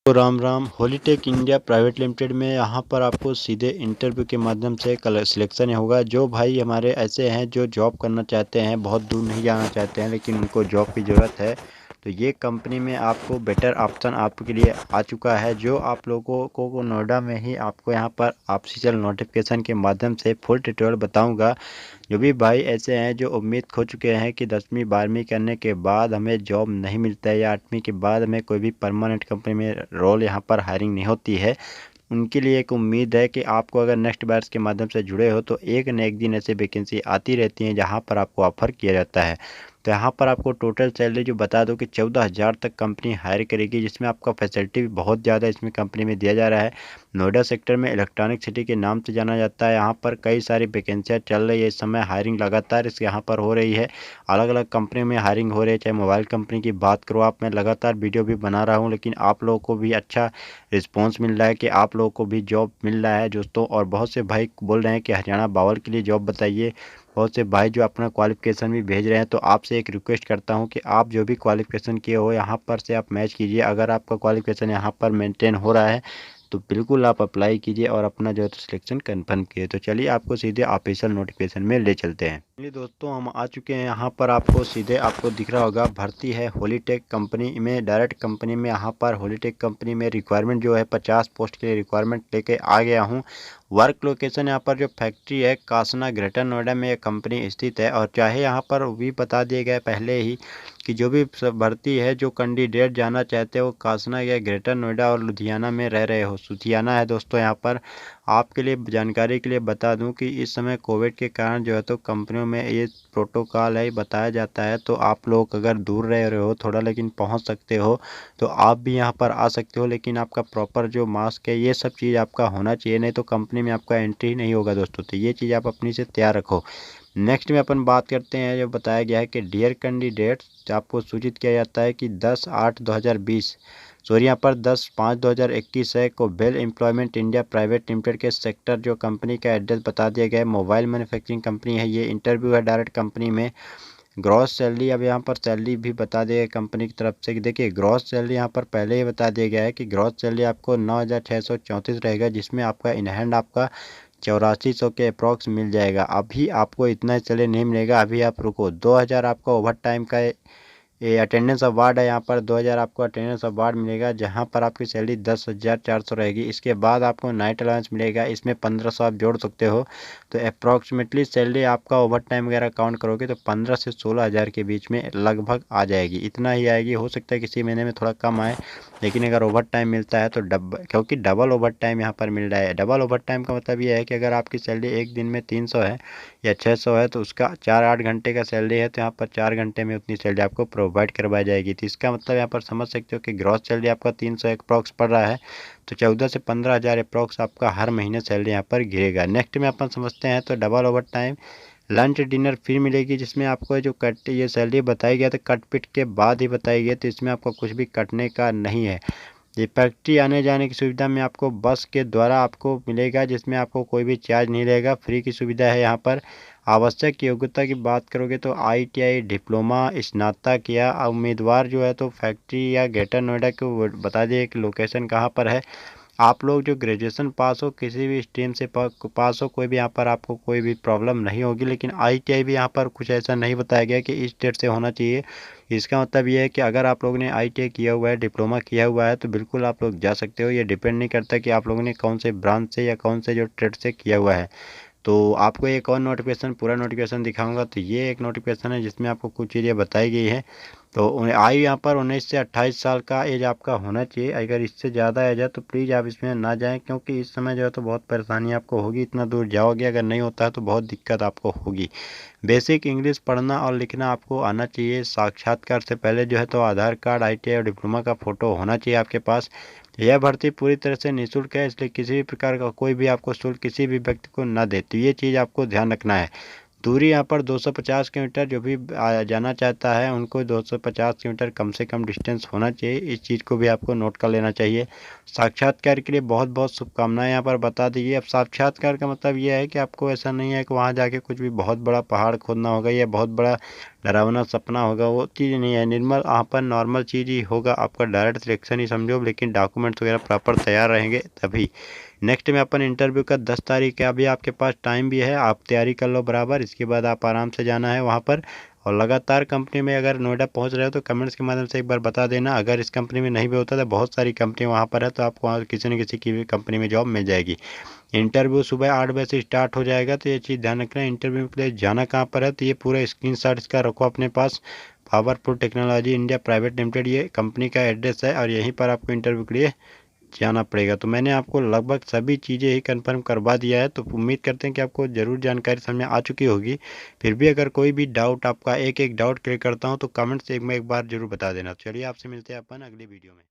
तो Ram Ram. Holitech India private limited में यहाँ पर आपको सीधे इंटरव्यू के माध्यम से सिलेक्शन होगा। जो भाई हमारे ऐसे हैं जो जॉब करना चाहते हैं, बहुत दूर नहीं जाना चाहते हैं लेकिन उनको जॉब की ज़रूरत है, तो ये कंपनी में आपको बेटर ऑप्शन आपके लिए आ चुका है। जो आप लोगों को नोएडा में ही आपको यहाँ पर ऑफिशियल नोटिफिकेशन के माध्यम से फुल डिटेल बताऊँगा। जो भी भाई ऐसे हैं जो उम्मीद खो चुके हैं कि 10वीं 12वीं करने के बाद हमें जॉब नहीं मिलता है या 8वीं के बाद हमें कोई भी परमानेंट कंपनी में रोल यहाँ पर हायरिंग नहीं होती है, उनके लिए एक उम्मीद है कि आपको अगर नेक्स्ट बैच के माध्यम से जुड़े हो तो एक न एक दिन ऐसे वैकेंसी आती रहती हैं जहाँ पर आपको ऑफर किया जाता है। तो यहाँ पर आपको टोटल सैलरी जो बता दो कि 14,000 तक कंपनी हायर करेगी, जिसमें आपका फैसिलिटी भी बहुत ज़्यादा इसमें कंपनी में दिया जा रहा है। नोएडा सेक्टर में इलेक्ट्रॉनिक सिटी के नाम से जाना जाता है। यहाँ पर कई सारी वैकेंसियाँ चल रही है इस समय, हायरिंग लगातार इस यहाँ पर हो रही है। अलग अलग कंपनी में हायरिंग हो रही है। चाहे मोबाइल कंपनी की बात करो आप, मैं लगातार वीडियो भी बना रहा हूँ, लेकिन आप लोगों को भी अच्छा रिस्पॉन्स मिल रहा है कि आप लोगों को भी जॉब मिल रहा है दोस्तों। और बहुत से भाई बोल रहे हैं कि हरियाणा बावल के लिए जॉब बताइए। बहुत से भाई जो अपना क्वालिफिकेशन भी भेज रहे हैं, तो आपसे एक रिक्वेस्ट करता हूं कि आप जो भी क्वालिफिकेशन किए हो यहाँ पर से आप मैच कीजिए। अगर आपका क्वालिफिकेशन यहाँ पर मेंटेन हो रहा है तो बिल्कुल आप अप्लाई कीजिए और अपना जो है तो सिलेक्शन कन्फर्म कीजिए। तो चलिए आपको सीधे ऑफिशियल नोटिफिकेशन में ले चलते हैं। चलिए दोस्तों, हम आ चुके हैं। यहाँ पर आपको सीधे आपको दिख रहा होगा भर्ती है हॉलीटेक कंपनी में, डायरेक्ट कंपनी में। यहाँ पर हॉलीटेक कंपनी में रिक्वायरमेंट जो है 50 पोस्ट के लिए रिक्वायरमेंट लेके आ गया हूँ। वर्क लोकेशन यहाँ पर जो फैक्ट्री है कासना ग्रेटर नोएडा में ये कंपनी स्थित है। और चाहे यहाँ पर भी बता दिया गया पहले ही कि जो भी भर्ती है, जो कैंडिडेट जाना चाहते हो कासना या ग्रेटर नोएडा और लुधियाना में रह रहे हो, लुधियाना है दोस्तों। यहाँ पर आपके लिए जानकारी के लिए बता दूं कि इस समय कोविड के कारण जो है तो कंपनियों में ये प्रोटोकॉल है बताया जाता है। तो आप लोग अगर दूर रह रहे हो थोड़ा लेकिन पहुंच सकते हो तो आप भी यहाँ पर आ सकते हो, लेकिन आपका प्रॉपर जो मास्क है ये सब चीज़ आपका होना चाहिए, नहीं तो कंपनी में आपका एंट्री नहीं होगा दोस्तों। तो ये चीज़ आप अपनी से तैयार रखो। नेक्स्ट में अपन बात करते हैं। जो बताया गया है कि डियर कैंडिडेट्स, आपको सूचित किया जाता है कि 10/8/2020 सॉरी यहाँ पर 10/5/2021 है को Bell employment India private limited के सेक्टर जो कंपनी का एड्रेस बता दिया गया है। मोबाइल मैन्युफैक्चरिंग कंपनी है। ये इंटरव्यू है डायरेक्ट कंपनी में। ग्रॉस सैलरी, अब यहाँ पर सैलरी भी बता दिया कंपनी की तरफ से कि देखिए ग्रॉस सैलरी यहाँ पर पहले ही बता दिया गया है कि ग्रॉस सैलरी आपको 9,634 रहेगा, जिसमें आपका इन हैंड आपका 8400 के अप्रॉक्स मिल जाएगा। अभी आपको इतना चले नहीं मिलेगा, अभी आप रुको। 2000 आपका ओवर टाइम का ये अटेंडेंस अवार्ड है। यहाँ पर 2000 आपको अटेंडेंस अवार्ड मिलेगा, जहाँ पर आपकी सैलरी 10,400 रहेगी। इसके बाद आपको नाइट अलाउंस मिलेगा, इसमें 1500 आप जोड़ सकते हो। तो अप्रॉक्सीमेटली सैलरी आपका ओवर टाइम वगैरह काउंट करोगे तो 15 से 16,000 के बीच में लगभग आ जाएगी। इतना ही आएगी, हो सकता है किसी महीने में थोड़ा कम आए, लेकिन अगर ओवर टाइम मिलता है तो क्योंकि डबल ओवर टाइम यहाँ पर मिल रहा है। डबल ओवर टाइम का मतलब ये है कि अगर आपकी सैलरी एक दिन में 300 है या 600 है तो उसका 4-8 घंटे का सैलरी है, तो यहाँ पर 4 घंटे में उतनी सैलरी आपको प्रोवाइड करवाई जाएगी। तो इसका मतलब यहाँ पर समझ सकते हो कि ग्रॉस सैलरी आपका 300 अप्रॉक्स पड़ रहा है, तो 14 से 15,000 अप्रॉक्स आपका हर महीने सैलरी यहाँ पर गिरेगा। नेक्स्ट में अपन समझते हैं। तो double over time lunch dinner free मिलेगी, जिसमें आपको जो कट ये सैलरी बताई गई तो कट पिट के बाद ही बताई गई, तो इसमें आपको कुछ भी कटने का नहीं है। ये फैक्ट्री आने जाने की सुविधा में आपको बस के द्वारा आपको मिलेगा, जिसमें आपको कोई भी चार्ज नहीं रहेगा, फ्री की सुविधा है यहाँ पर। आवश्यक योग्यता की बात करोगे तो ITI डिप्लोमा स्नातक या उम्मीदवार जो है तो फैक्ट्री या ग्रेटर नोएडा को बता दिए कि लोकेशन कहाँ पर है। आप लोग जो ग्रेजुएशन पास हो, किसी भी स्ट्रीम से पास हो, कोई भी यहाँ पर आपको कोई भी प्रॉब्लम नहीं होगी। लेकिन ITI भी यहाँ पर कुछ ऐसा नहीं बताया गया कि इस स्टेट से होना चाहिए। इसका मतलब ये है कि अगर आप लोगों ने ITI किया हुआ है, डिप्लोमा किया हुआ है, तो बिल्कुल आप लोग जा सकते हो। ये डिपेंड नहीं करता कि आप लोगों ने कौन से ब्रांच से या कौन से जो ट्रेड से किया हुआ है। तो आपको एक और नोटिफिकेशन पूरा नोटिफिकेशन दिखाऊंगा। तो ये एक नोटिफिकेशन है जिसमें आपको कुछ चीज़ें बताई गई है। तो आयु यहाँ पर 19 से 28 साल का एज आपका होना चाहिए। अगर इससे ज़्यादा एज है तो प्लीज़ आप इसमें ना जाएं, क्योंकि इस समय जो है तो बहुत परेशानी आपको होगी। इतना दूर जाओगे, अगर नहीं होता है तो बहुत दिक्कत आपको होगी। बेसिक इंग्लिश पढ़ना और लिखना आपको आना चाहिए। साक्षात्कार से पहले जो है तो आधार कार्ड, ITI और डिप्लोमा का फ़ोटो होना चाहिए आपके पास। यह भर्ती पूरी तरह से निःशुल्क है, इसलिए किसी भी प्रकार का कोई भी आपको शुल्क किसी भी व्यक्ति को न दे। तो ये चीज़ आपको ध्यान रखना है। दूरी यहाँ पर 250 किलोमीटर, जो भी जाना चाहता है उनको 250 किलोमीटर कम से कम डिस्टेंस होना चाहिए। इस चीज़ को भी आपको नोट कर लेना चाहिए। साक्षात्कार के लिए बहुत बहुत शुभकामनाएं यहाँ पर बता दीजिए। अब साक्षात्कार का मतलब ये है कि आपको ऐसा नहीं है कि वहाँ जाके कुछ भी बहुत बड़ा पहाड़ खोदना होगा या बहुत बड़ा डरावना सपना होगा वो चीज़ नहीं है। निर्मल यहाँ पर नॉर्मल चीज़ ही होगा, आपका डायरेक्ट सिलेक्शन ही समझो, लेकिन डॉक्यूमेंट्स वगैरह प्रॉपर तैयार रहेंगे तभी। नेक्स्ट में अपन इंटरव्यू का 10 तारीख है, अभी आपके पास टाइम भी है, आप तैयारी कर लो बराबर। इसके बाद आप आराम से जाना है वहाँ पर। और लगातार कंपनी में अगर नोएडा पहुँच रहे हो तो कमेंट्स के माध्यम से एक बार बता देना। अगर इस कंपनी में नहीं भी होता तो बहुत सारी कंपनी वहाँ पर है, तो आपको वहाँ किसी न किसी की भी कंपनी में जॉब मिल जाएगी। इंटरव्यू सुबह 8 बजे से स्टार्ट हो जाएगा, तो ये चीज़ ध्यान रखना। इंटरव्यू के लिए जाना कहाँ पर है, तो ये पूरा स्क्रीनशॉट इसका रखो अपने पास। Powerful technology India private limited ये कंपनी का एड्रेस है, और यहीं पर आपको इंटरव्यू के लिए जाना पड़ेगा। तो मैंने आपको लगभग सभी चीज़ें ही कंफर्म करवा दिया है, तो उम्मीद करते हैं कि आपको ज़रूर जानकारी समझ में आ चुकी होगी। फिर भी अगर कोई भी डाउट आपका एक एक डाउट क्लियर करता हूँ तो कमेंट्स में एक बार ज़रूर बता देना। चलिए आपसे मिलते हैं अपन अगली वीडियो में।